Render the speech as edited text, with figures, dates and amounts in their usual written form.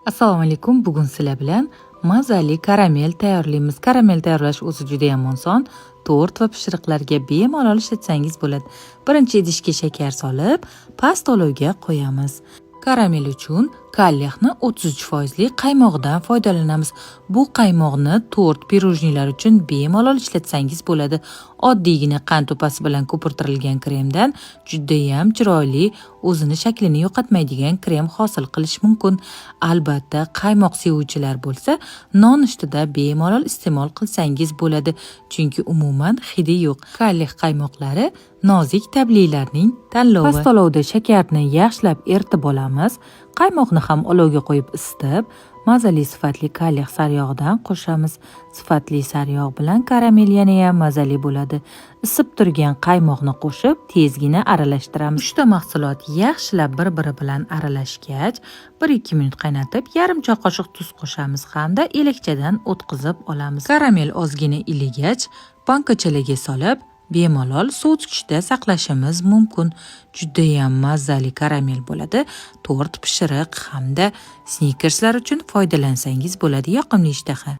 Assalomu alaykum. Bugun sizlar bilan mazali karamel tayyorlaymiz. Karamel tayyorlash o'zi juda ham oson. Tort va pishiriqlarga bemalol ishlatsangiz bo'ladi. Birinchi idishga shakar solib, past olovga qo'yamiz. Karamel uchun kalyaxni 33% qaymog'idan foydalanamiz. Bu qaymoqni tort, pirojnilar uchun bemalol ishlatsangiz bo'ladi. Oddiygina qand to'pasi bilan ko'pirtirilgan kremdan juda ham chiroyli, o'zini shaklini yo'qotmaydigan krem hosil qilish mumkin. Albatta, qaymoq sevuvchilar bo'lsa, nonushtida bemalol iste'mol qilsangiz bo'ladi, chunki umuman hidi yo'q. Kalyax qaymoqlari nozik tabiiylarning tanlovi. Past olovda shakarni yaxshilab eritib olamiz. Qaymoqni ham olovga qo'yib isitib, mazali sifatli kalyax saryog'idan qo'shamiz. Sifatli saryog' bilan karamel yana ham mazali bo'ladi. Isib turgan qaymoqni qo'shib, tezgina aralashtiramiz. Uchta mahsulot yaxshilab bir-biri bilan aralashgach, 1-2 minut qaynatib, yarim choy qoshiq tuz qo'shamiz hamda elakchadan o'tkazib olamiz. Karamel ozgina iligach, bankachalarga solib, bemalol sovutgichda saqlashimiz mumkin. Juda ham mazali karamel bo'ladi. Tort, pishiriq hamda snikerslar uchun foydalansangiz bo'ladi. Yoqimli ishtaha.